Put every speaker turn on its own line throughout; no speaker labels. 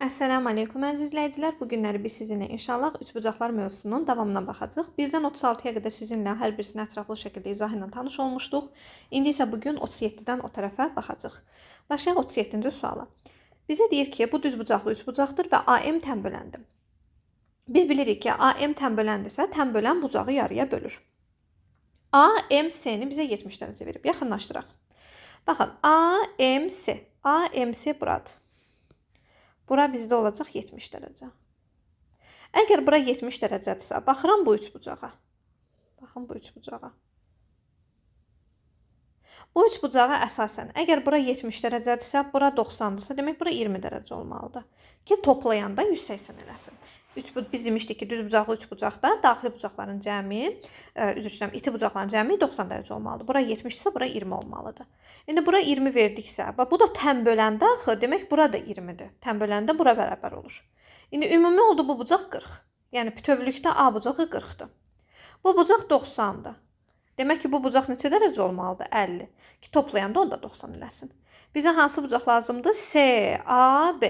Əssalamu aleykum əziz izləyicilər. Bu günləri biz sizinlə inşallah üçbucaqlar mövzusunun davamına baxacağıq. 1-dən 36-ya qədər sizinlə hər birisini ətraflı şəkildə izah ilə tanış olmuşduq. İndi isə bugün 37-dən o tərəfə baxacağıq. Başlayaq 37-ci suala. Bizə deyir ki, bu düzbucaqlı üçbucaqdır və AM tənböləndir. Biz bilirik ki, AM tənböləndirsə, tənbölən bucağı yarıya bölür. AMC-ni bizə 70 dərəcə verib. Yaxınlaşdıraq. Baxın, AMC buradır. Bura bizdə olacaq 70 dərəcə. Əgər bura 70 dərəcədirsə, baxıram bu üçbucağa. Baxın bu üçbucağa. Bu üçbucağa əsasən, əgər bura 70 dərəcədirsə, bura 90-dırsa, demək bura 20 dərəcə olmalıdır. Ki, toplayanda 180 eləsin. Biz demişdik ki, düzbucaqlı üçbucaqda daxili bucaqların cəmi, iti bucaqların cəmi 90 dərəcə olmalıdır. Bura 70-dirsə, bura 20 olmalıdır. İndi bura 20 verdiksə, bu da tənböləndə axı, demək bura da 20-dir. Tənböləndə bura bərabər olur. İndi ümumi oldu bu bucaq 40. Yəni bütövlükdə A bucağı 40-dır. Bu bucaq 90-dır. Demək ki, bu bucaq neçə dərəcə olmalıdır? 50. Ki, toplayanda onda 90 eləsin. Bizə hansı bucaq lazımdır? CAB.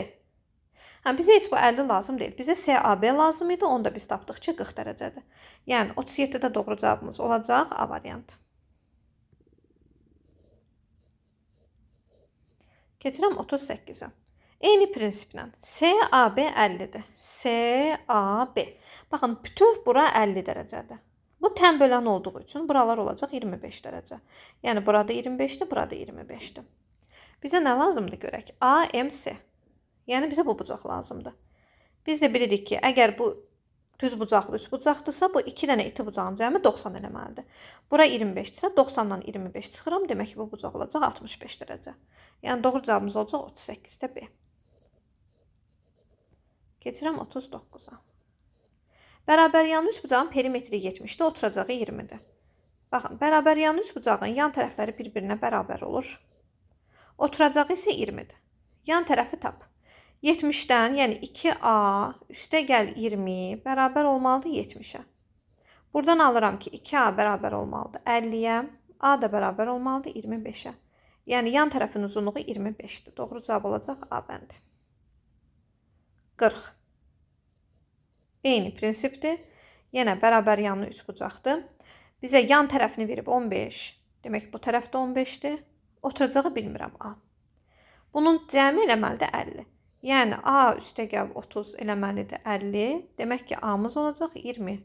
Bizə heç bu 50 lazım deyil. Bizə CAB lazım idi. Onu da biz tapdıq ki, 40 dərəcədir. Yəni, 37-də doğru cavabımız olacaq A variantı. Keçirəm 38-ə. Eyni prinsiplə. CAB 50-dir. CAB. Baxın, bütöv bura 50 dərəcədir. Bu tənbölən olduğu üçün buralar olacaq 25 dərəcə. Yəni, burada 25-dir, burada 25-dir. Bizə nə lazımdır görək? AMC. Yəni, bizə bu bucaq lazımdır. Biz də bilirik ki, əgər bu düz bucaqlı üçbucaqdırsa, bu 2 dənə iti bucağın cəmi 90 eləməlidir. Bura 25-dirsə, 90-dan 25 çıxıram. Demək ki, bu bucaq olacaq 65 dərəcə. Yəni, doğru cavabımız olacaq 38-də B. Keçirəm 39-a. Bərabər yanlı üçbucağın perimetri 70-dir, oturacağı 20-dir. Baxın, bərabər yanlı üçbucağın yan tərəfləri bir-birinə bərabər olur. Oturacağı isə 20-dir. Yan tərəfi tap. 70-dən, yəni 2A üstə gəl 20 bərabər olmalıdır 70-ə. Buradan alıram ki, 2A bərabər olmalıdır 50-yə, A da bərabər olmalıdır 25-ə. Yəni, yan tərəfin uzunluğu 25-dir. Doğru cavab olacaq A bəndi. 40. Eyni prinsipdir. Yenə bərabər yanlı üçbucaqdır. Bizə yan tərəfini verib 15. Demək, bu tərəf də 15-dir. Oturacağı bilmirəm A. Bunun cəmi eləməlidir 50. Yəni, A üstə gəl 30 eləməlidir 50. Demək ki, A-mız olacaq 20.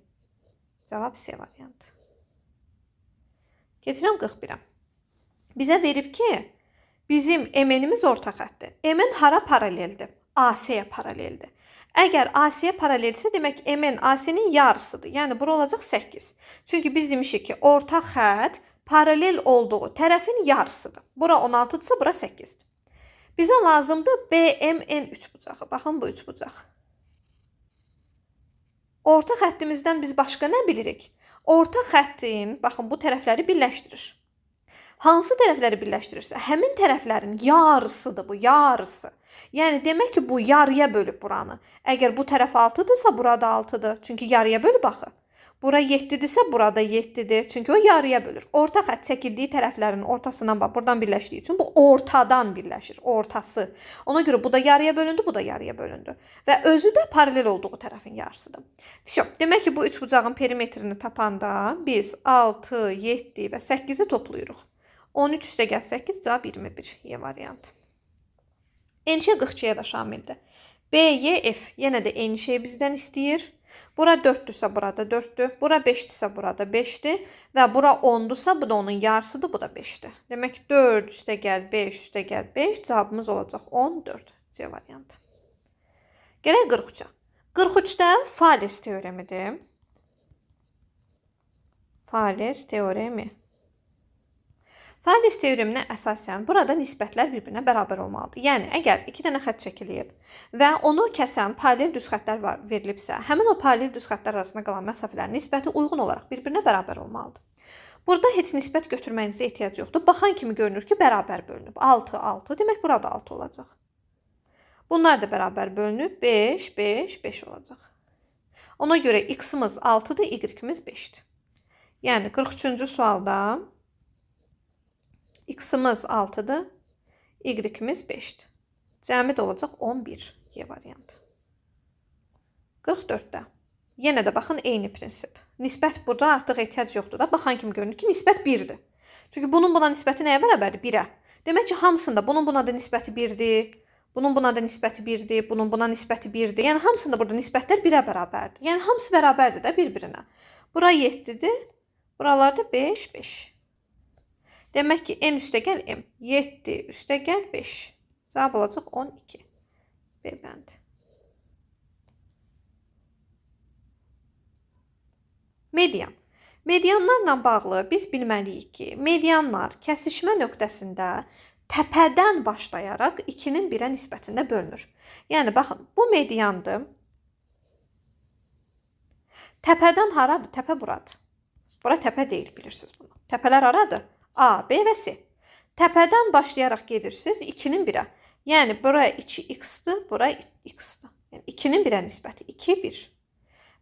Cavab C variantı. Keçirəm 41-ə. Bizə verib ki, bizim MN-imiz orta xəttdir. MN hara paraleldir? AC-yə paraleldir. Əgər AC-yə paraleldirsə, demək MN AC-nin yarısıdır. Yəni, bura olacaq 8. Çünki biz demişik ki, orta xətt paralel olduğu tərəfin yarısıdır. Bura 16-dırsa, bura 8-dir. Bizə lazımdır BMN üçbucağı. Baxın, bu üçbucaq. Orta xəttimizdən biz başqa nə bilirik? Orta xəttin, baxın, bu tərəfləri birləşdirir. Hansı tərəfləri birləşdirirsə, həmin tərəflərin yarısıdır bu, yarısı. Yəni, demək ki, bu yarıya bölüb buranı. Əgər bu tərəf 6-dırsa, burada 6-dır. Çünki yarıya bölüb axı. Bura 7-dirsə, burada 7-dir. Çünki o yarıya bölür. Orta xətt çəkildiyi tərəflərin ortasından, bax, buradan birləşdiyi üçün bu ortadan birləşir, ortası. Ona görə bu da yarıya bölündü, bu da yarıya bölündü. Və özü də paralel olduğu tərəfin yarısıdır. Demək ki, bu üçbucağın perimetrini tapanda biz 6, 7 və 8-i toplayırıq. 13 üstə gəl 8, cavab 21. Y variantı. Enşə 42-yə da şamildir. BYF yenə də eyni şey bizdən istəyir. Bura 4-dürsə, burada 4-dür. Bura 5-dirsə, burada 5-dir. Və bura 10-dursa, bu da onun yarısıdır, bu da 5-dir. Demək ki, 4 üstə gəl 5, üstə gəl 5. Cavabımız olacaq 14. C variantı. Gələk 43-ə. 43-də Fales teoremidir. Fales teoremi. Fales teoreminə əsasən burada nisbətlər bir-birinə bərabər olmalıdır. Yəni, əgər 2 dənə xətt çəkilib və onu kəsən paralel düz xəttlər verilibsə, həmin o paralel düz xəttlər arasında qalan məsafələrin nisbəti uyğun olaraq bir-birinə bərabər olmalıdır. Burada heç nisbət götürməyinizə ehtiyac yoxdur. Baxan kimi görünür ki, bərabər bölünüb. 6, 6, demək burada 6 olacaq. Bunlar da bərabər bölünüb. 5, 5, 5 olacaq. Ona görə x-imiz 6-dır, y-imiz 5-dir. Yəni, 43-cü sualda x-imiz 6-dır, y-imiz 5-dir. Cəmi də olacaq 11 Y variantı. 44-də. Yenə də baxın eyni prinsip. Nisbət burada artıq ehtiyac yoxdur da. Baxan kimi görünür ki, nisbət 1-dir. Çünki bunun buna nisbəti nəyə bərabərdir? 1-ə. Demək ki, hamısında bunun buna da nisbəti 1-dir. Bunun buna da nisbəti 1-dir. Bunun buna nisbəti 1-dir. Yəni hamısında burada nisbətlər 1-ə bərabərdir. Yəni hamısı bərabərdir də bir-birinə. Bura 7-dir. Buralarda 5, 5. Demək ki, n üstəgəl m. 7 üstəgəl 5. Cavab olacaq 12. B bəndi. Median. Medianlarla bağlı biz bilməliyik ki, medianlar kəsişmə nöqtəsində təpədən başlayaraq 2-nin 1-ə nisbətində bölünür. Yəni, baxın, bu mediandır. Təpədən haradır? Təpə buradır. Bura təpə deyil, bilirsiniz bunu. Təpələr haradır? A, B və C. Təpədən başlayaraq gedirsiniz 2-nin 1-ə. Yəni, bura 2x-dır, bura x-dır. Yəni, 2-nin 1-ə nisbəti 2, 1.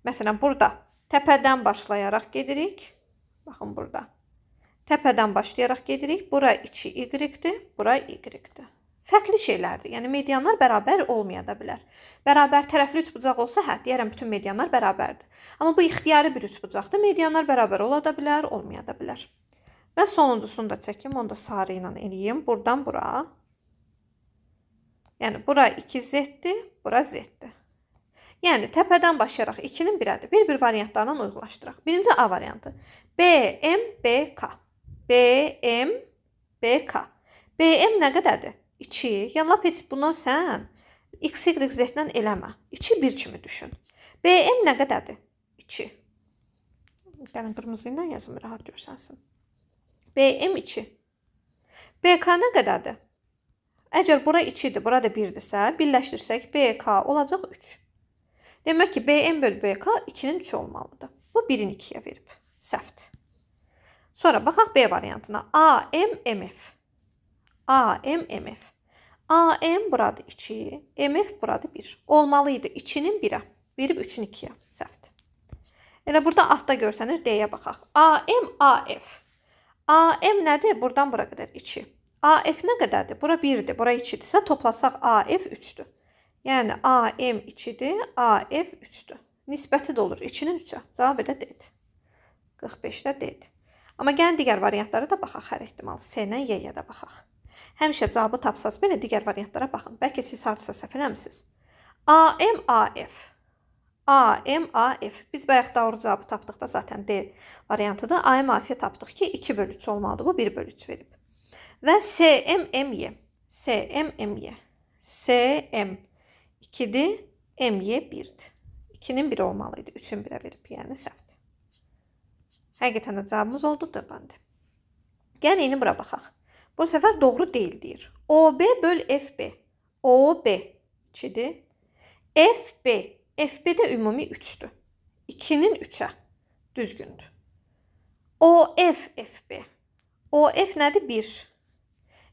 Məsələn, burada təpədən başlayaraq gedirik. Baxın, burada. Təpədən başlayaraq gedirik. Bura 2y-dir, bura y-dir. Fərqli şeylərdir. Yəni, medianlar bərabər olmaya da bilər. Bərabər tərəfli üçbucaq olsa, hə, deyərəm, bütün medianlar bərabərdir. Amma bu ixtiyari bir üçbucaqdır. Medianlar bərabər ola da bilər, olmaya da bilər. Və sonuncusunu da çəkim, onu da sarı ilə eləyim. Buradan bura. Yəni, bura 2z-dir, bura z-dir. Yəni, təpədən başlayaraq 2-nin 1-ədir. Bir variantlarla uyğunlaşdıraq. Birinci A variantı. BM, BK. BM, BK. BM nə qədərdir? 2. Yəni, lap heç buna sən x, y, z-dən eləmə. 2, 1 kimi düşün. BM nə qədərdir? 2. Gəlin, qırmızı ilə yazım, rahat görsənsin. BM 2. BK nə qədərdir? Əgər bura 2-dir, bura da 1-dirsə, birləşdirsək BK olacaq 3. Demək ki, BM bölü BK 2-nin 3 olmalıdır. Bu 1-in 2-yə verib. Səhvdir. Sonra baxaq B variantına. AM, MF. AM, MF. AM buradır 2, MF buradır 1. Olmalıydı 2-nin 1-ə. Verib 3-ün 2-yə. Səhvdir. Elə burada altda görsənir, D-yə baxaq. AM, AF. AM nədir? Buradan bura qədər 2. AF nə qədərdir? Bura 1-dir, bura 2-dirsə toplasaq AF 3-dür. Yəni AM 2-dir, AF 3-dür. Nisbəti də olur 2-nin 3-ə. Cavab elə D-dir. 45-də D-dir. Amma gəlin digər variantlara da baxaq hər ehtimal. C-lə Y-yə də baxaq. Həmişə cavabı tapsaz belə digər variantlara baxın. Bəlkə siz hardasa səhv eləmisiniz. AM, AF. AM, AF. Biz bayaq doğru cavabı tapdıqda zaten D variantıdır. AM, AF-yə tapdıq ki 2 bölü 3 olmalıdır. Bu 1 bölü 3 verib. Və CM, MY. CM, MY. CM 2-dir, MY 1-dir. 2-nin 1 olmalıydı. 3-ün 1-ə verib. Yəni səhvdir. Həqiqətən də cavabımız oldu da bəndi. Gəlin indi bura baxaq. Bu səfər doğru deyil deyir. OB böl FB. OB 2-dir. FB. FB-də ümumi 3-dür. 2-nin 3-ə. Düzgündür. OF FB. OF nədir? 1.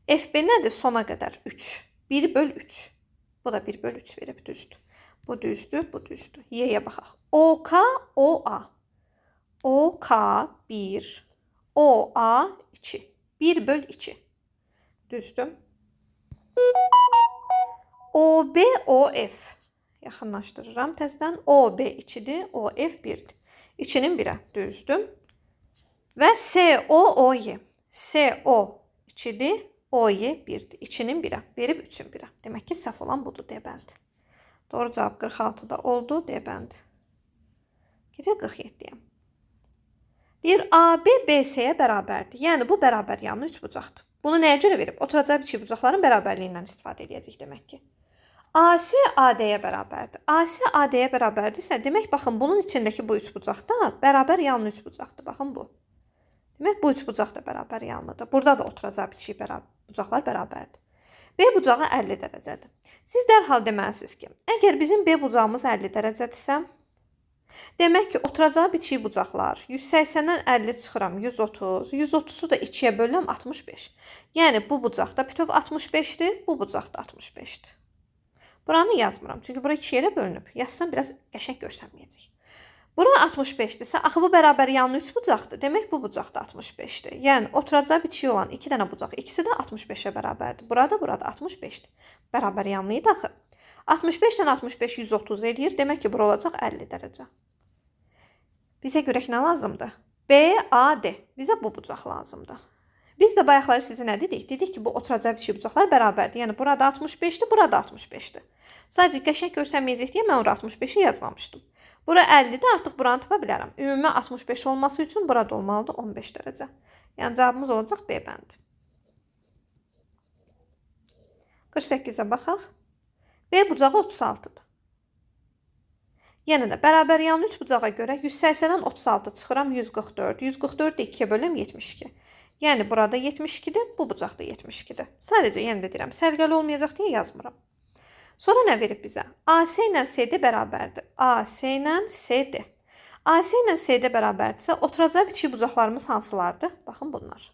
FB nədir? Sona qədər 3. 1 böl 3. Bu da 1 böl 3 verib düzdür. Bu düzdür, bu düzdür. Y-yə baxaq. OK, OA. OK 1, OA 2. 1 böl 2. Düzdür. OB, OF. Yaxınlaşdırıram təzədən. OB 2-dir, OF 1-dir. 2-nin 1-ə. Düzdür. Və CO, OY. CO 2-dir, OY 1-dir. 2-nin 1-ə. Verib 3-ün 1-ə. Demək ki, səhv olan budur, D bəndi. Doğru cavab 46-da oldu, D bəndi. Gecə 47-yə. Deyir, AB BC-yə bərabərdir. Yəni, bu bərabər yanlı üçbucaqdır. Bunu nəyə görə verib? Oturacaq biçik bucaqların bərabərliyindən istifadə edəcək demək ki. AC AD-yə bərabərdir. AC AD-yə bərabərdirsə, demək, baxın, bunun içindəki bu üçbucaqda bərabər yanlı üçbucaqdır. Baxın, bu. Demək, bu üçbucaq da bərabər yanlıdır. Burada da oturacaq biçik bucaqlar bərabərdir. B bucağı 50 dərəcədir. Siz dərhal deməlisiniz ki, əgər bizim B bucağımız 50 dərəcədirsə, demək ki, oturacağı biçik bucaqlar 180-dən 50 çıxıram 130, 130-u da 2-yə bölürəm 65. Yəni, bu bucaqda bütöv 65-dir, bu bucaqda 65-dir. Buranı yazmıram, çünki bura 2 yerə bölünüb. Yazsam biraz qəşəng görsənməyəcək. Bura 65-dirsə, axı bu bərabər yanlı 3 bucaqdır. Demək bu bucaq da 65-dir. Yəni oturacağı bitişik olan 2 dənə bucaq, ikisi də 65-ə bərabərdir. Burada 65-dir. Bərabər yanlı idi axı. 65-dən 65 130 eləyir. Demək ki, bura olacaq 50 dərəcə. Bizə görək nə lazımdır? BAD. Bizə bu bucaq lazımdır. Biz də bayaqları sizə nə dedik? Dedik ki, bu oturacağı bitişik bucaqlar bərabərdir. Yəni burada 65-dir, burada 65-dir. Sadəcə qəşəng görsənməyəcək deyə mən ora 65-i yazmamışdım. Bura 50-dir, artıq buranı tapa bilərəm. Ümumi 65 olması üçün burada olmalıdır 15 dərəcə. Yəni cavabımız olacaq B bəndi. 48-ə baxaq. B bucağı 36-dır. Yenə də bərabər yanlı 3 bucağa görə 180-dən 36 çıxıram 144. 144-də 2-yə bölüm 72. Yəni burada 72-dir, bu bucaqda 72-dir. Sadəcə yenə də deyirəm, sərgəli olmayacaq deyə yazmıram. Sonra nə verib bizə? AC ilə CD bərabərdir. AC ilə CD. AC ilə CD bərabərdirsə, oturacağı bitişik bucaqlarımız hansılardır? Baxın bunlar.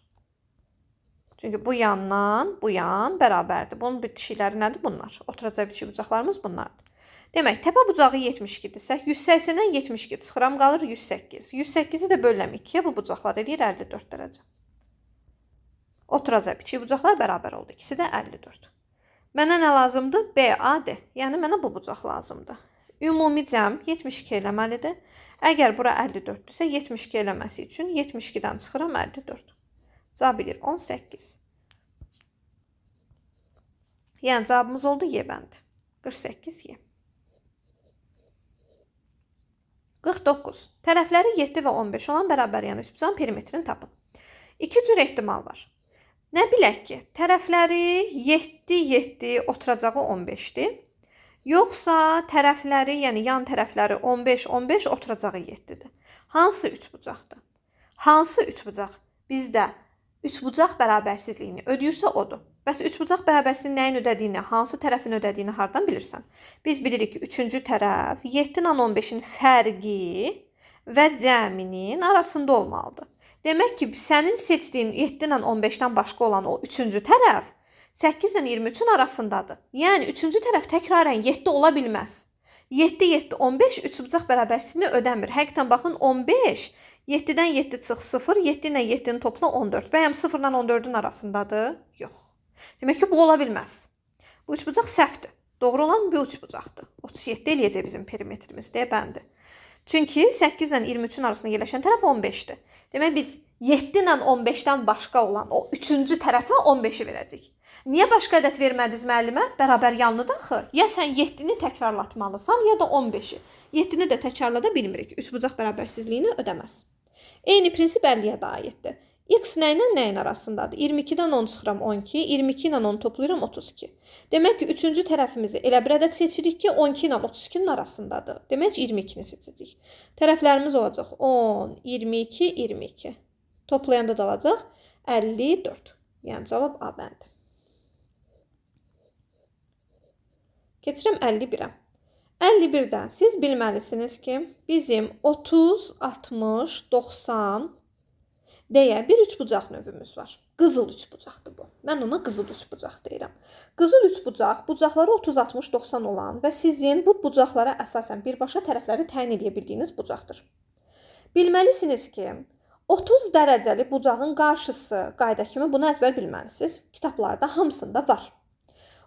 Çünki bu yandan bu yan bərabərdir. Bunun bitişikləri nədir? Bunlar. Oturacağı bitişik bucaqlarımız bunlardır. Demək, təpə bucağı 72-dirsə, 180-dən 72 çıxıram, qalır 108. 108-i də bölürəm 2-yə, bu bucaqlar eləyir 54 dərəcə. Oturacağı bitişik bucaqlar bərabər oldu. İkisi də 54. Mənə nə lazımdır? BAD. Yəni mənə bu bucaq lazımdır. Ümumi cəm 72 eləməlidir. Əgər bura 54-dürsə, 72 eləməsi üçün 72-dən çıxıram 54. Cavab edir 18. Yəni cavabımız oldu Y bəndi. 48 Y. 49. Tərəfləri 7 və 15 olan bərabər yəni üçbucağın perimetrini tapın. İki cür ehtimal var. Nə bilək ki, tərəfləri 7 oturacağı 15-dir. Yoxsa tərəfləri, yəni yan tərəfləri 15 oturacağı 7-dir. Hansı üçbucaqdır? Hansı üçbucaq bizdə üçbucaq bərabərsizliyini ödəyirsə odur. Bəs üçbucaq bərabərsizliyin nəyin ödədiyini, hansı tərəfin ödədiyini hardan bilirsən? Biz bilirik ki, üçüncü tərəf 7 ilə 15-in fərqi və cəminin arasında olmalıdır. Demək ki, sənin seçdiyin 7 ilə 15-dən başqa olan o üçüncü tərəf 8 ilə 23-ün arasındadır. Yəni, üçüncü tərəf təkrarən 7 ola bilməz. 7, 15 üçbucaq bərabərsizliyini ödəmir. Həqiqətən baxın, 15, 7-dən 7 çıx 0, 7 ilə 7-nin topla 14. Bəyəm 0 ilə 14-ün arasındadır? Yox. Demək ki, bu ola bilməz. Bu üçbucaq səhvdir. Doğru olan bu üçbucaqdır. 37 eləyəcək bizim perimetrimiz deyə bəndi. Çünki 8 ilə 23-ün arasında yerləşən tərəf 15-dir. Demək, biz 7 ilə 15-dən başqa olan o üçüncü tərəfə 15-i verəcəyik. Niyə başqa ədəd vermədiniz müəllimə? Bərabər yanlıdır axı. Ya sən 7-ni təkrarlatmalısan, ya da 15-i. 7-ni də təkrarlada bilmirik. Üçbucaq bərabərsizliyini ödəməz. Eyni prinsip 50-yə də aiddir. X nə ilə nəyin arasındadır? 22-dən 10 çıxıram 12, 22 ilə 10 toplayıram 32. Demək ki, üçüncü tərəfimizi elə bir ədəd seçirik ki, 12 ilə 32-nin arasındadır. Demək ki, 22-ni seçəcəyik. Tərəflərimiz olacaq 10, 22, 22. Toplayanda da olacaq 54. Yəni, cavab A bəndi. Keçirəm 51-ə. 51-dən siz bilməlisiniz ki, bizim 30, 60, 90 deyə bir üçbucaq növümüz var. Qızıl üçbucaqdır bu. Mən ona qızıl üçbucaq deyirəm. Qızıl üçbucaq, bucaqları 30, 60, 90 olan və sizin bu bucaqlara əsasən birbaşa tərəfləri təyin edə bildiyiniz bucaqdır. Bilməlisiniz ki, 30 dərəcəli bucağın qarşısı qayda kimi bunu əzbər bilməlisiniz. Kitablarda hamısında var.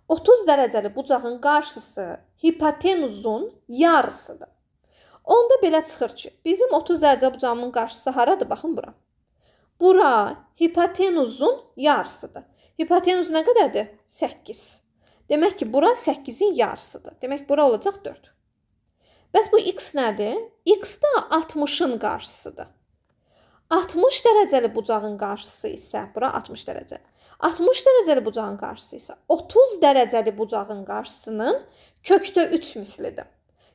30 dərəcəli bucağın qarşısı hipotenuzun yarısıdır. Onda belə çıxır ki, bizim 30 dərəcəli bucağımın qarşısı haradır? Baxın bura. Bura hipotenuzun yarısıdır. Hipotenuz nə qədərdir? 8. Demək ki, bura 8-in yarısıdır. Demək, bura olacaq 4. Bəs bu x nədir? X da 60-ın qarşısıdır. 60 dərəcəli bucağın qarşısı isə, bura 60 dərəcə. 60 dərəcəli bucağın qarşısı isə 30 dərəcəli bucağın qarşısının kökdə 3 mislidir.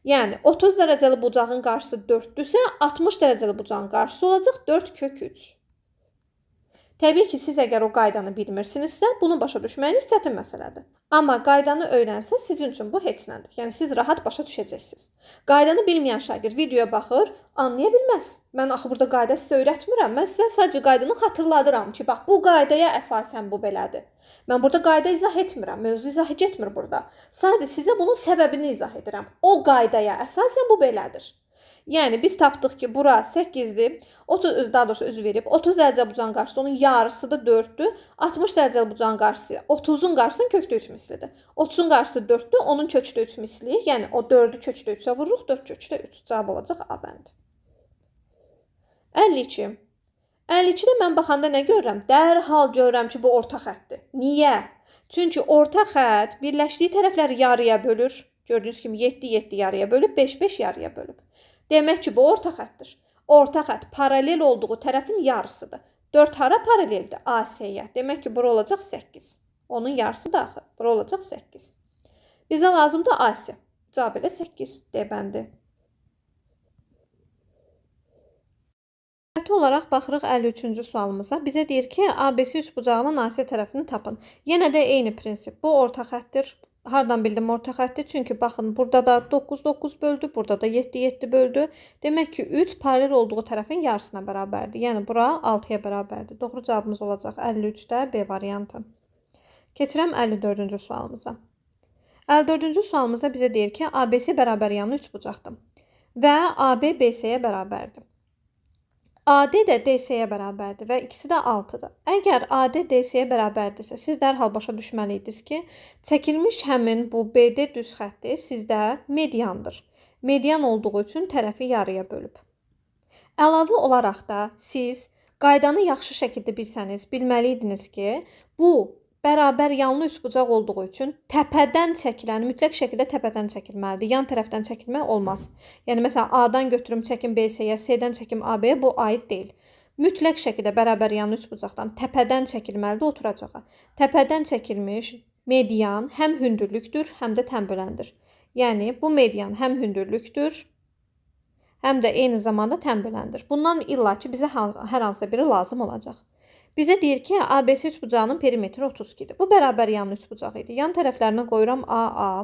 Yəni, 30 dərəcəli bucağın qarşısı 4-dürsə, 60 dərəcəli bucağın qarşısı olacaq 4 kök 3. Təbii ki, siz əgər o qaydanı bilmirsinizsə, bunu başa düşməyiniz çətin məsələdir. Amma qaydanı öyrənsə, sizin üçün bu heç nədir. Yəni, siz rahat başa düşəcəksiniz. Qaydanı bilməyən şagird videoya baxır, anlaya bilməz. Mən axı burada qayda sizə öyrətmirəm. Mən sizə sadəcə qaydanı xatırladıram ki, bax, bu qaydaya əsasən bu belədir. Mən burada qayda izah etmirəm, mövzu izah getmir burada. Sadəcə sizə bunun səbəbini izah edirəm. O qaydaya əsasən bu belədir. Yəni biz tapdıq ki, bura 8-dir. 30 daha doğrusu özü verib. 30 dərəcə bucağın qarşısı onun yarısı da 4-dür. 60 dərəcəli bucağın qarşısı 30-un qarşısının kökdə 3 mislidir. 30-un qarşısı 4-dür, onun kökdə 3 misli. Yəni o 4-ü kökdə 3-ə vururuq, 4 kökdə 3. Cavab olacaq A bəndi. 52. 52-də mən baxanda nə görürəm? Dərhal görürəm ki, bu orta xəttdir. Niyə? Çünki orta xətt birləşdiyi tərəfləri yarıya bölür. Gördüyünüz kimi 7 yarıya bölüb, 5 yarıya bölüb. Demək ki, bu orta xəttdir. Orta xətt paralel olduğu tərəfin yarısıdır. 4 hara paraleldir? AC-yə. Demək ki, bura olacaq 8. Onun yarısı da axı. Bura olacaq 8. Bizə lazımdır AC. Cavab elə 8 D bəndi. Növbəti olaraq baxırıq 53-cü sualımıza. Bizə deyir ki, ABC üçbucağının AC tərəfini tapın. Yenə də eyni prinsip. Bu orta xəttdir. Hardan bildim orta xətti? Çünki baxın, burada da 9 böldü, burada da 7 böldü. Demək ki, 3 paralel olduğu tərəfin yarısına bərabərdir. Yəni bura 6-ya bərabərdir. Doğru cavabımız olacaq 53-də B variantı. Keçirəm 54-cü sualımıza. 54-cü sualımızda bizə deyir ki, ABC bərabər yanlı üçbucaqdır və AB BC-yə bərabərdir. AD də DC-yə bərabərdir və ikisi də 6-dır. Əgər AD DC-yə bərabərdirsə, siz dərhal başa düşməliydiniz ki, çəkilmiş həmin bu BD düz xətti sizdə mediandır. Median olduğu üçün tərəfi yarıya bölüb. Əlavə olaraq da siz qaydanı yaxşı şəkildə bilsəniz, bilməliydiniz ki, bu bərabər yanlı üçbucaq olduğu üçün təpədən çəkiləni mütləq şəkildə təpədən çəkilməlidir. Yan tərəfdən çəkilmək olmaz. Yəni, məsələn, A-dan götürüm çəkim BC-yə, C-dən çəkim AB-yə, bu aid deyil. Mütləq şəkildə bərabər yanlı üçbucaqdan təpədən çəkilməlidir oturacağa. Təpədən çəkilmiş median həm hündürlükdür, həm də tənböləndir. Yəni, bu median həm hündürlükdür, həm də eyni zamanda tənböləndir. Bundan illaki bizə hər hansı biri lazım olacaq. Bizə deyir ki, ABC üçbucağının perimetri 32-dir. Bu bərabər yanlı üçbucaq idi. Yan tərəflərinə qoyuram AA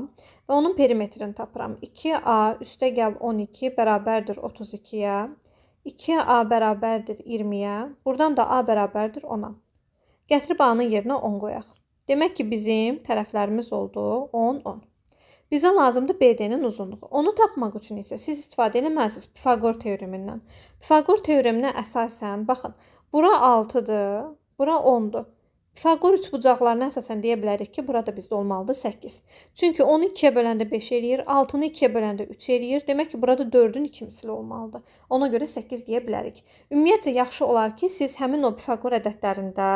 və onun perimetrini tapıram. 2A üstə gəl 12 bərabərdir 32-yə. 2A bərabərdir 20-yə. Buradan da A bərabərdir 10-a. Gətirib A-nın yerinə 10 qoyaq. Demək ki, bizim tərəflərimiz oldu 10, 10. Bizə lazımdır BD-nin uzunluğu. Onu tapmaq üçün isə siz istifadə etməlisiniz Pifaqor teoremindən. Pifaqor teoreminə əsasən, baxın, bura 6-dır, bura 10-dur. Pifaqor üçbucaqlarına əsasən deyə bilərik ki, burada bizdə olmalıdır 8. Çünki 10-u 2-yə böləndə 5 eləyir, 6-nı 2-yə böləndə 3 eləyir. Demək ki, burada 4-ün 2 misli olmalıdır. Ona görə 8 deyə bilərik. Ümumiyyətcə, yaxşı olar ki, siz həmin o Pifaqor ədədlərində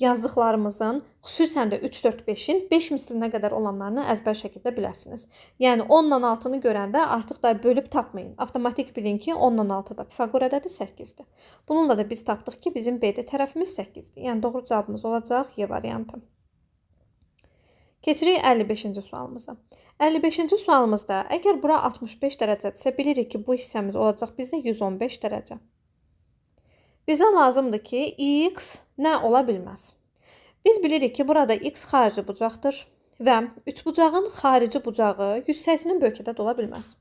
yazdıqlarımızın, xüsusən də 3, 4, 5-in 5 mislinə qədər olanlarını əzbər şəkildə biləsiniz. Yəni 10-la 6-nı görəndə artıq da bölüb tapmayın. Avtomatik bilin ki, 10-la 6-da Pifaqor ədədi 8-dir. Bununla da biz tapdıq ki, bizim BD tərəfimiz 8-dir. Yəni doğru cavabımız olacaq Y variantı. Keçirik 55-ci sualımıza. 55-ci sualımızda əgər bura 65 dərəcədirsə, bilirik ki, bu hissəmiz olacaq bizə 115 dərəcə. Bizə lazımdır ki, x nə ola bilməz? Biz bilirik ki, burada x xarici bucaqdır və üçbucağın xarici bucağı 180-in böyük ədəd ola bilməz.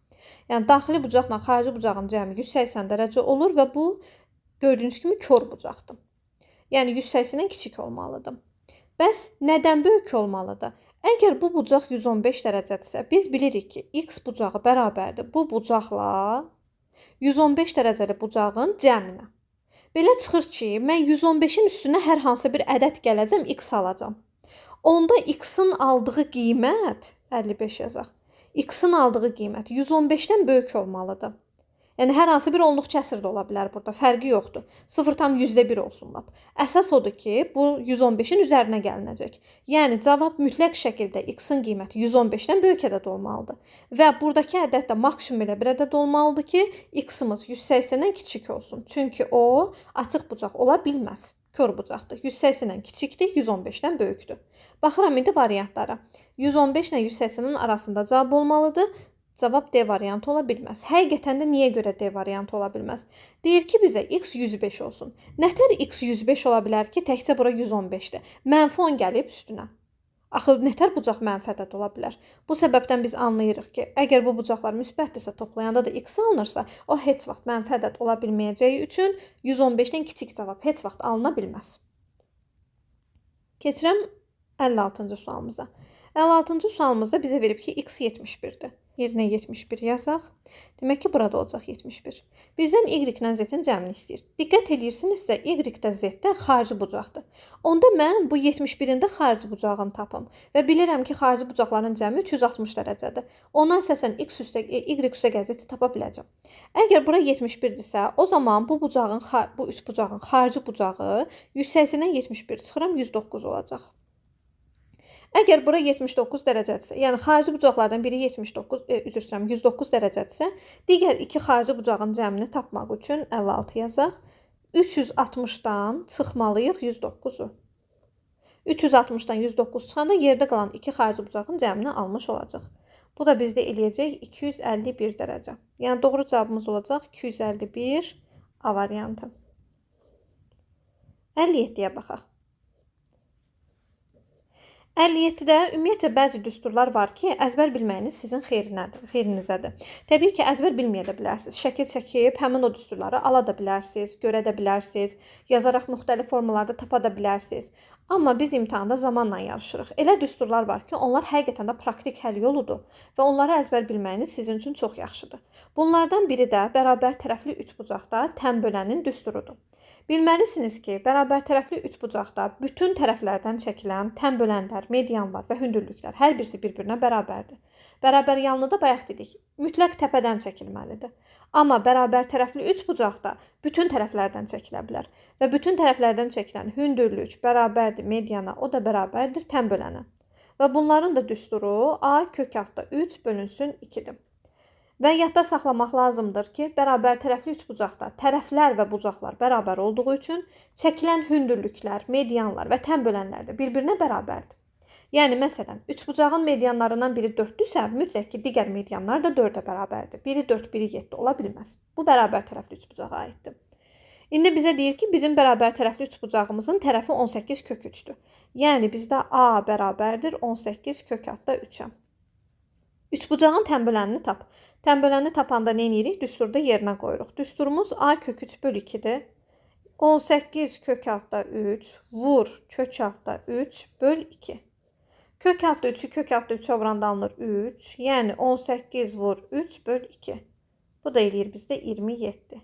Yəni, daxili bucaqla xarici bucağın cəmi 180 dərəcə olur və bu, gördüyünüz kimi, kör bucaqdır. Yəni, 180-dən kiçik olmalıdır. Bəs nədən böyük olmalıdır? Əgər bu bucaq 115 dərəcədirsə, biz bilirik ki, x bucağı bərabərdir bu bucaqla 115 dərəcəli bucağın cəminə. Belə çıxır ki, mən 115-in üstünə hər hansı bir ədəd gələcəm, x alacam. Onda x-in aldığı qiymət, 55 yazaq, x-in aldığı qiymət 115-dən böyük olmalıdır. Yəni, hər hansı bir onluq kəsir də ola bilər burada, fərqi yoxdur. 0,1 olsun lap. Əsas odur ki, bu 115-in üzərinə gəlinəcək. Yəni, cavab mütləq şəkildə x-in qiyməti 115-dən böyük ədəd olmalıdır. Və buradakı ədəd də maksimum elə bir ədəd olmalıdır ki, x-imiz 180-dən kiçik olsun. Çünki o, açıq bucaq ola bilməz. Kör bucaqdır. 180-dən kiçikdir, 115-dən böyükdür. Baxıram indi variantlara. 115 ilə 180-in arasında cavab olmalıdır. Cavab D variantı ola bilməz. Həqiqətən də niyə görə D variantı ola bilməz? Deyir ki, bizə x 105 olsun. Nətər x 105 ola bilər ki, təkcə bura 115-dir. Mənfi 10 gəlib üstünə. Axı, nətər bucaq mənfi ədəd ola bilər? Bu səbəbdən biz anlayırıq ki, əgər bu bucaqlar müsbətdirsə, toplayanda da x alınırsa, o heç vaxt mənfi ədəd ola bilməyəcəyi üçün 115-dən kiçik cavab heç vaxt alına bilməz. Keçirəm 56-cı sualımıza. 56-cı sualımızda bizə verib ki, x 71-dir. Yerinə 71 yazaq. Demək ki, burada olacaq 71. Bizdən y-lə z-in cəmini istəyir. Diqqət edirsinizsə, y-də z-də xarici bucaqdır. Onda mən bu 71-in də xarici bucağını tapım və bilirəm ki, xarici bucaqların cəmi 360 dərəcədir. Ona əsasən y üstə z-i tapa biləcəm. Əgər bura 71-dirsə, o zaman bu üç bucağın xarici bucağı 180-dən 71 çıxıram, 109 olacaq. Əgər bura 79 dərəcədirsə, yəni xarici bucaqlardan biri 109 dərəcədirsə, digər iki xarici bucağın cəmini tapmaq üçün 56 yazaq. 360-dan çıxmalıyıq 109-u. 360-dan 109 çıxanda yerdə qalan iki xarici bucağın cəmini almış olacaq. Bu da bizdə eləyəcək 251 dərəcə. Yəni doğru cavabımız olacaq 251 A variantı. 57-yə baxaq. 57-də ümumiyyətcə bəzi düsturlar var ki, əzbər bilməyiniz sizin xeyrinizədir. Təbii ki, əzbər bilməyə də bilərsiniz. Şəkil çəkib həmin o düsturları ala da bilərsiniz, görə də bilərsiniz, yazaraq müxtəlif formalarda tapa da bilərsiniz. Amma biz imtahanda zamanla yarışırıq. Elə düsturlar var ki, onlar həqiqətən də praktik həll yoludur və onları əzbər bilməyiniz sizin üçün çox yaxşıdır. Bunlardan biri də bərabər tərəfli üçbucaqda tən bölənin düsturudur. Bilməlisiniz ki, bərabər tərəfli üçbucaqda bütün tərəflərdən çəkilən tən bölənlər, medianlar və hündürlüklər hər birisi bir-birinə bərabərdir. Bərabər yanlıda bayaq dedik, mütləq təpədən çəkilməlidir. Amma bərabər tərəfli üçbucaqda bütün tərəflərdən çəkilə bilər və bütün tərəflərdən çəkilən hündürlük bərabərdir mediana, o da bərabərdir tən bölənə. Və bunların da düsturu A kök altda 3 bölünsün 2-dir. Və yadda saxlamaq lazımdır ki, bərabər tərəfli üçbucaqda tərəflər və bucaqlar bərabər olduğu üçün çəkilən hündürlüklər, medianlar və tən bölənlər də bir-birinə bərabərdir. Yəni, məsələn, üçbucağın medianlarından biri 4-dürsə, mütləq ki, digər medianlar da 4-ə bərabərdir. Biri 4, biri 7 ola bilməz. Bu bərabər tərəfli üçbucağa aiddir. İndi bizə deyir ki, bizim bərabər tərəfli üçbucağımızın tərəfi 18 kök 3-dür. Yəni, bizdə A bərabərdir 18 kök altda 3-ə. Üçbucağın tənbölənini tap. Tənbölənini tapanda nə edirik? Düsturda yerinə qoyuruq. Düsturumuz A kök 3 bölü 2-dir. 18 kök altda 3 vur kök altda 3 böl 2. Kök altda 3-ü kök altda 3-ə vuranda alınır 3. Yəni 18 vur 3 böl 2. Bu da eləyir bizdə 27.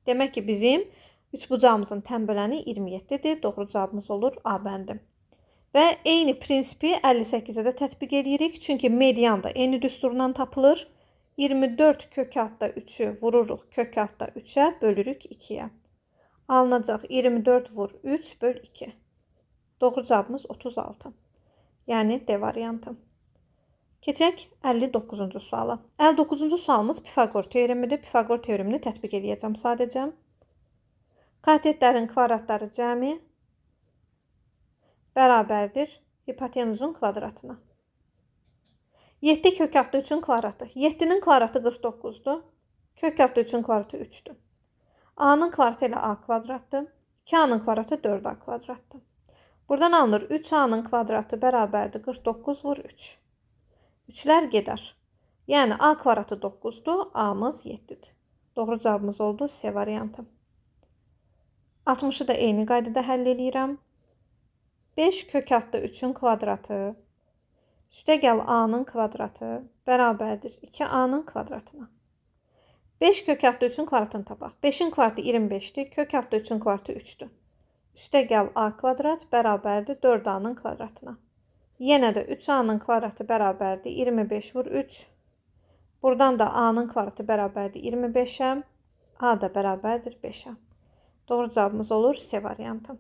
Demək ki, bizim üçbucağımızın tənböləni 27-dir. Doğru cavabımız olur A bəndi. Və eyni prinsipi 58-ə də tətbiq edirik. Çünki median da eyni düsturundan tapılır. 24 kök altda 3-ü vururuq kök altda 3-ə, bölürük 2-yə. Alınacaq 24 vur 3 böl 2. Doğru cavabımız 36. Yəni D variantı. Keçək 59-cu suala. 59-cu sualımız Pifaqor teoremidir. Pifaqor teoremini tətbiq edəcəm sadəcə. Katetlərin kvadratları cəmi bərabərdir hipotenuzun kvadratına. 7 kök altda 3-ün kvadratı. 7-nin kvadratı 49-dur. Kök altda 3-ün kvadratı 3-dür. A-nın kvadratı ilə A kvadratdır. 2A-nın kvadratı 4A kvadratdır. Buradan alınır 3A-nın kvadratı bərabərdir 49 vur 3. 3-lər gedər. Yəni A kvadratı 9-dur, A-mız 7-dir. Doğru cavabımız oldu C variantı. 60-ı da eyni qaydada həll edirəm. 5 kök altda 3-ün kvadratı üstə gəl A-nın kvadratı bərabərdir 2A-nın kvadratına. 5 kök altda 3-ün kvadratını tapaq. 5-in kvadratı 25-dir, kök altda 3-ün kvadratı 3-dür. Üstə gəl A kvadrat bərabərdir 4A-nın kvadratına. Yenə də 3A-nın kvadratı bərabərdir 25 vur 3. Buradan da A-nın kvadratı bərabərdir 25-ə, A da bərabərdir 5-ə. Doğru cavabımız olur C variantı.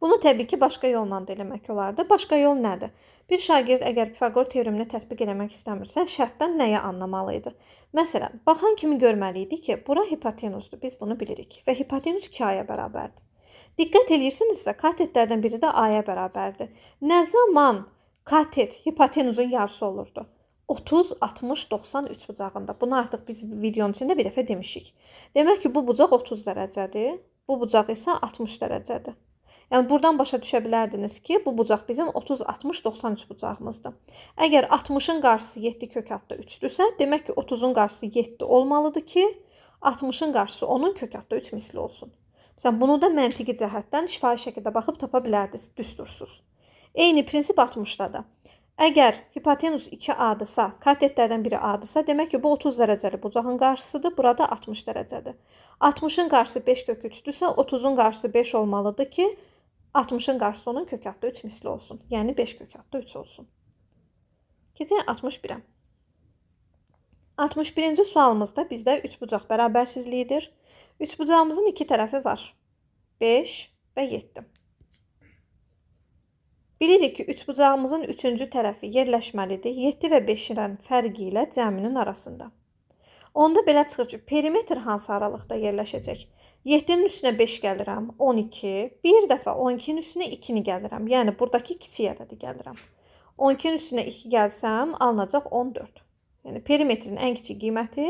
Bunu təbii ki, başqa yolla da eləmək olardı. Başqa yol nədir? Bir şagird əgər Pifaqor teoremini tətbiq eləmək istəmirsə, şərtdən nəyə anlamalıydı? Məsələn, baxan kimi görməliydi ki, bura hipotenuzdur. Biz bunu bilirik və hipotenuz 2A-ya bərabərdir. Diqqət edirsinizsə, katetlərdən biri də A-ya bərabərdir. Nə zaman katet hipotenuzun yarısı olurdu? 30, 60, 90 üçbucağında. Bunu artıq biz videonun içində bir dəfə demişik. Demək ki, bu bucaq 30 dərəcədir, bu bucaq isə 60 dərəcədir. Yəni, buradan başa düşə bilərdiniz ki, bu bucaq bizim 30, 60, 93 bucağımızdır. Əgər 60-ın qarşısı 7 kök altda 3-dürsə, demək ki, 30-un qarşısı 7 olmalıdır ki, 60-ın qarşısı 10-un kök altda 3 misli olsun. Məsələn, bunu da məntiqi cəhətdən şifahi şəkildə baxıb tapa bilərdiniz, düstursuz. Eyni prinsip 60-da da. Əgər hipotenuz 2A-dırsa, katetlərdən biri A-dırsa, demək ki, bu 30 dərəcəli bucağın qarşısıdır, burada 60 dərəcədir. 60-ın qarşısı 5 kök 3-dürsə, 30-un qarşısı 5 olmalıdır ki, 60-ın qarşısı onun kök altda 3 misli olsun. Yəni 5 kök altda 3 olsun. Keçək 61-ə. 61-ci sualımızda bizdə üçbucaq bərabərsizliyidir. Üçbucağımızın iki tərəfi var. 5 və 7. Bilirik ki, üçbucağımızın üçüncü tərəfi yerləşməlidir. 7 və 5-in fərqi ilə cəminin arasında. Onda belə çıxır ki, perimetr hansı aralıqda yerləşəcək? 7-nin üstünə 5 gəlirəm, 12. Bir dəfə 12-nin üstünə 2-ni gəlirəm. Yəni, buradakı kiçik ədədi gəlirəm. 12-nin üstünə 2 gəlsəm, alınacaq 14. Yəni, perimetrin ən kiçik qiyməti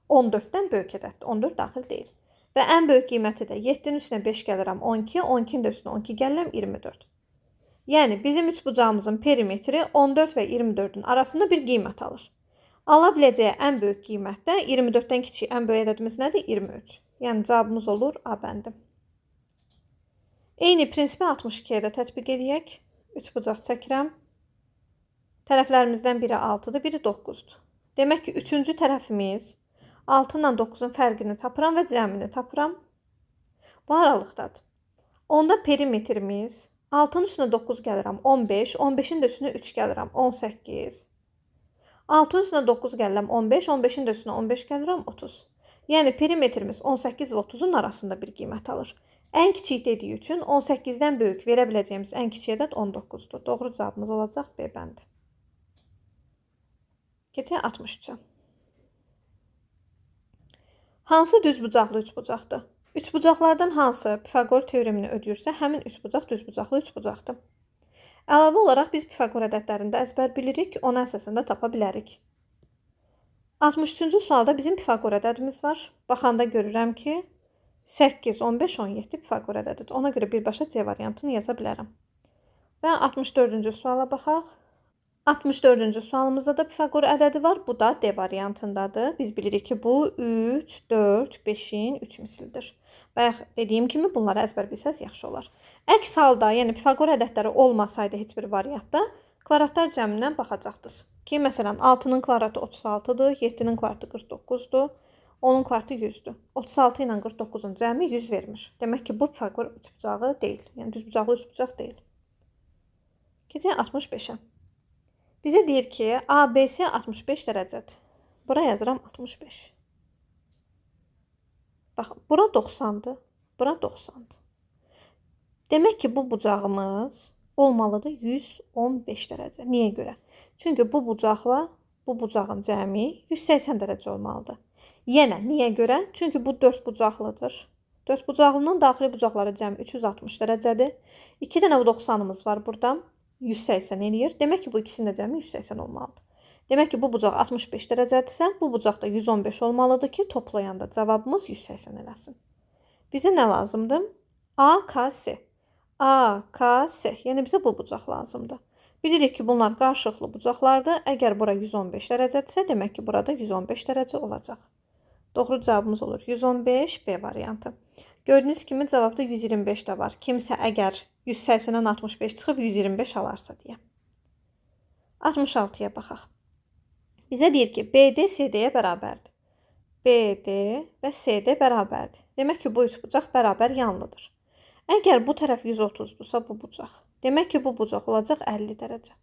14-dən böyük ədəddir. 14 daxil deyil. Və ən böyük qiyməti də 7-nin üstünə 5 gəlirəm, 12. 12-nin də üstünə 12 gəlirəm, 24. Yəni, bizim üçbucağımızın perimetri 14 və 24-ün arasında bir qiymət alır. Ala biləcəyi ən böyük qiymət də 24-dən kiçik ən böyük ədədimiz nədir? 23. Yəni, cavabımız olur A bəndi. Eyni prinsipi 62-yə də tətbiq edək. Üçbucaq çəkirəm. Tərəflərimizdən biri 6-dır, biri 9-dur. Demək ki, üçüncü tərəfimiz 6 ilə 9-un fərqini tapıram və cəmini tapıram. Bu aralıqdadır. Onda perimetrimiz 6-nın üstünə 9 gəlirəm, 15. 15-in də üstünə 3 gəlirəm, 18. 6-nın üstünə 9 gəlirəm, 15. 15-in də üstünə 15 gəlirəm, 30. Yəni, perimetrimiz 18 və 30-un arasında bir qiymət alır. Ən kiçik dediyi üçün 18-dən böyük verə biləcəyimiz ən kiçik ədəd 19-dur. Doğru cavabımız olacaq B bəndi. Keçək 63-ə. Hansı düzbucaqlı üçbucaqdır? Üçbucaqlardan hansı Pifaqor teoremini ödəyirsə, həmin üçbucaq düzbucaqlı üçbucaqdır. Əlavə olaraq biz Pifaqor ədədlərində əzbər bilirik, ona əsasında tapa bilərik. 63-cü sualda bizim Pifaqor ədədimiz var. Baxanda görürəm ki, 8, 15, 17 Pifaqor ədədidir. Ona görə birbaşa C variantını yaza bilərəm. Və 64-cü suala baxaq. 64-cü sualımızda da Pifaqor ədədi var. Bu da D variantındadır. Biz bilirik ki, bu 3, 4, 5-in 3 mislidir. Və dediyim kimi, bunları əzbər bilsəz yaxşı olar. Əks halda, yəni Pifaqor ədədləri olmasaydı heç bir variantda, kvadratlar cəmindən baxacaqdınız. Ki, məsələn, 6-nın kvadratı 36-dır, 7-nin kvadratı 49-dur, 10-un kvadratı 100-dür. 36 ilə 49-un cəmi 100 vermiş. Demək ki, bu Pifaqor üçbucağı deyil. Yəni, düzbucaqlı üçbucaq deyil. Keçək 65-ə. Bizə deyir ki, ABC 65 dərəcədir. Bura yazıram 65. Baxın, bura 90-dır, bura 90-dır. Demək ki, bu bucağımız olmalıdır 115 dərəcə. Niyə görə? Çünki bu bucaqla bu bucağın cəmi 180 dərəcə olmalıdır. Yenə, niyə görə? Çünki bu 4 bucaqlıdır. 4 bucaqlının daxili bucaqları cəmi 360 dərəcədir. 2 dənə 90-ımız var burada. 180 eləyir. Demək ki, bu ikisinin də cəmi 180 olmalıdır. Demək ki, bu bucaq 65 dərəcədirsə, bu bucaq da 115 olmalıdır ki, toplayanda cavabımız 180 eləsin. Bizə nə lazımdır? AKS. AKS. Yəni, bizə bu bucaq lazımdır. Bilirik ki, bunlar qarşılıqlı bucaqlardır. Əgər bura 115 dərəcədirsə, demək ki, burada 115 dərəcə olacaq. Doğru cavabımız olur 115 B variantı. Gördüyünüz kimi cavabda 125 də var. Kimsə əgər 180-dən 65 çıxıb 125 alarsa deyə. 66-ya baxaq. Bizə deyir ki, BD CD-yə bərabərdir. BD və CD bərabərdir. Demək ki, bu üçbucaq bərabər yanlıdır. Əgər bu tərəf 130-dursa bu bucaq. Demək ki, bu bucaq olacaq 50 dərəcə.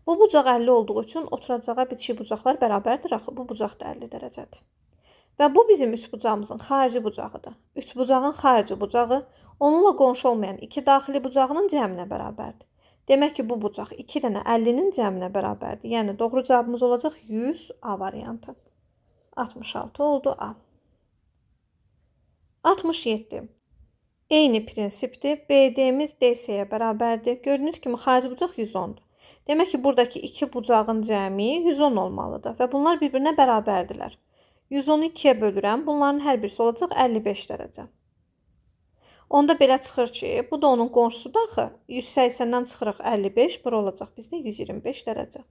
Bu bucaq 50 olduğu üçün oturacağa bitişik bucaqlar bərabərdir. Axı, bu bucaq da 50 dərəcədir. Və bu bizim üçbucağımızın xarici bucağıdır. Üçbucağın xarici bucağı onunla qonşu olmayan iki daxili bucağının cəminə bərabərdir. Demək ki, bu bucaq 2 dənə 50-nin cəminə bərabərdir. Yəni, doğru cavabımız olacaq 100 A variantı. 66 oldu A. 67. Eyni prinsipdir. BD-miz DC-yə bərabərdir. Gördüyünüz kimi, xarici bucaq 110-dur. Demək ki, buradakı iki bucağın cəmi 110 olmalıdır və bunlar bir-birinə bərabərdirlər. 110-u 2-yə bölürəm. Bunların hər birisi olacaq 55 dərəcə. Onda belə çıxır ki, bu da onun qonşusudur axı. 180-dən çıxırıq 55, bura olacaq bizdə 125 dərəcə.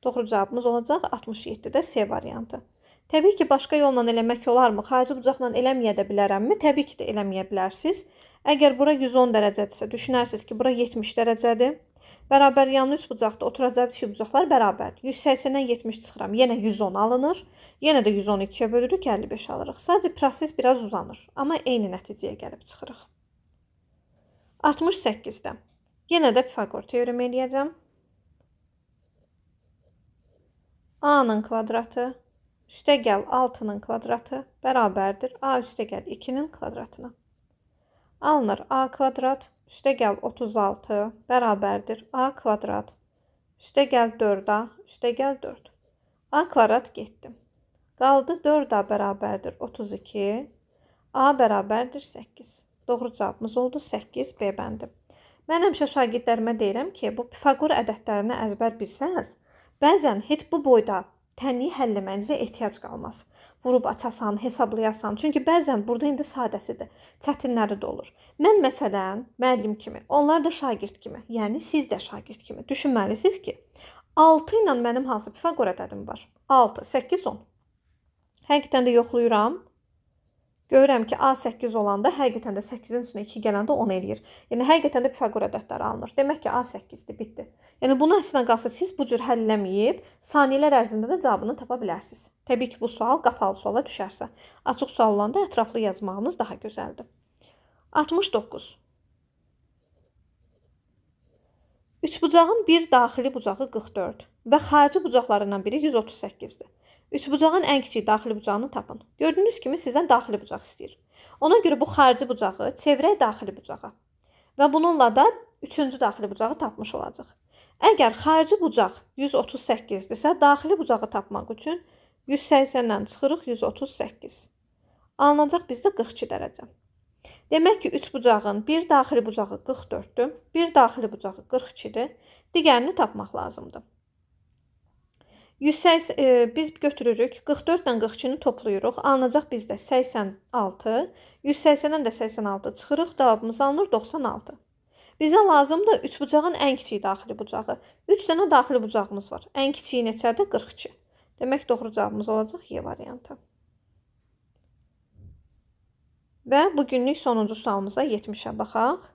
Doğru cavabımız olacaq 67-də C variantı. Təbii ki, başqa yolla eləmək olarmı? Xarici bucaqla eləməyə də bilərəmmi? Təbii ki də eləməyə bilərsiniz. Əgər bura 110 dərəcədirsə, düşünərsiniz ki, bura 70 dərəcədir. Bərabər yanlı üç bucaqda oturacaq iki bucaqlar bərabərdir. 180-dən 70 çıxıram. Yenə 110 alınır. Yenə də 112-yə bölürük, 55 alırıq. Sadəcə proses biraz uzanır. Amma eyni nəticəyə gəlib çıxırıq. 68-də. Yenə də Pifaqor teoremi eləyəcəm. A-nın kvadratı üstəgəl 6-nın kvadratı bərabərdir A üstəgəl 2-nin kvadratına. Alınır A kvadrat üstəgəl 36 bərabərdir A kvadrat üstəgəl 4A üstəgəl 4. A kvadrat getdi. Qaldı 4A bərabərdir 32. A bərabərdir 8. Doğru cavabımız oldu 8 B bəndi. Mən həmişə şagirdlərimə deyirəm ki, bu Pifaqor ədədlərini əzbər bilsəz, bəzən heç bu boyda tənliyi həll etməyinizə ehtiyac qalmaz. Vurub açasan, hesablayasan. Çünki bəzən burada indi sadəsidir, çətinləri də olur. Mən məsələn, müəllim kimi, onlar da şagird kimi, yəni siz də şagird kimi düşünməlisiniz ki, 6 ilə mənim hansı Pifaqor ədədim var? 6, 8, 10. Həqiqətən də yoxluyuram. Görürəm ki, A8 olanda həqiqətən də 8-in üstünə 2 gələndə 10 eləyir. Yəni həqiqətən də Pifaqor ədədləri alınır. Demək ki, A8-dir, bitdi. Yəni bunu əslində qalsa siz bu cür həll eləməyib, saniyələr ərzində də cavabını tapa bilərsiniz. Təbii ki, bu sual qapalı suala düşərsə. Açıq sual olanda ətraflı yazmağınız daha gözəldir. 69. Üçbucağın bir daxili bucağı 44 və xarici bucaqlarından biri 138-dir. Üçbucağın ən kiçik daxili bucağını tapın. Gördüyünüz kimi sizdən daxili bucaq istəyir. Ona görə bu xarici bucağı çevirək daxili bucağa. Və bununla da üçüncü daxili bucağı tapmış olacaq. Əgər xarici bucaq 138-dirsə, daxili bucağı tapmaq üçün 180-dən çıxırıq 138. Alınacaq bizdə 42 dərəcə. Demək ki, üçbucağın bir daxili bucağı 44-dür, bir daxili bucağı 42-dir. Digərini tapmaq lazımdır. Biz götürürük, 44 ilə 42-ni toplayırıq, alınacaq bizdə 86, 180-dən də 86 çıxırıq, cavabımız alınır 96. Bizə lazımdır üçbucağın ən kiçik daxili bucağı. 3 dənə daxili bucağımız var, ən kiçiyi neçədir? 42. Demək doğru cavabımız olacaq Y variantı. Və bugünlük sonuncu sualımıza 70-ə baxaq.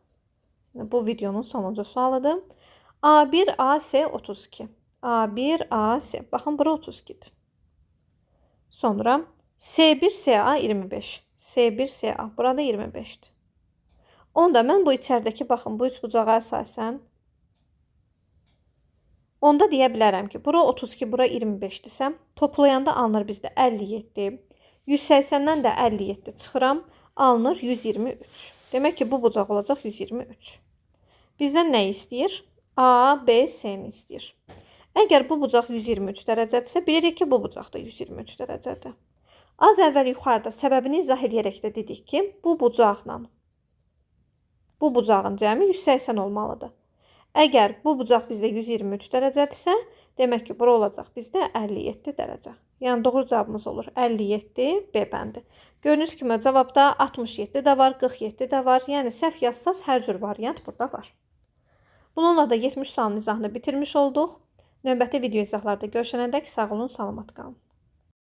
Bu videonun sonuncu sualıdır. A1, AC 32. A1, AC. Baxın, bura 32-dir. Sonra C1, CA 25. C1, CA. Burada 25-dir. Onda mən bu içəridəki, baxın, bu üçbucağa əsasən onda deyə bilərəm ki, bura 32, bura 25-dirsə, toplayanda alınır bizdə 57. 180-dən də 57 çıxıram, alınır 123. Demək ki, bu bucaq olacaq 123. Bizdən nə istəyir? A, B, C-ni istəyir. Əgər bu bucaq 123 dərəcədirsə, bilirik ki, bu bucaq da 123 dərəcədir. Az əvvəl yuxarıda səbəbini izah edərək də dedik ki, bu bucaqla bu bucağın cəmi 180 olmalıdır. Əgər bu bucaq bizdə 123 dərəcədirsə, demək ki, bura olacaq bizdə 57 dərəcə. Yəni doğru cavabımız olur 57 B bəndi. Gördüyünüz kimi cavabda 67 də var, 47 də var. Yəni səhv yazsaz hər cür variant burada var. Bununla da 70 sualın izahını bitirmiş olduq. Növbəti video izahlarda görüşənədək sağ olun, salamat qalın.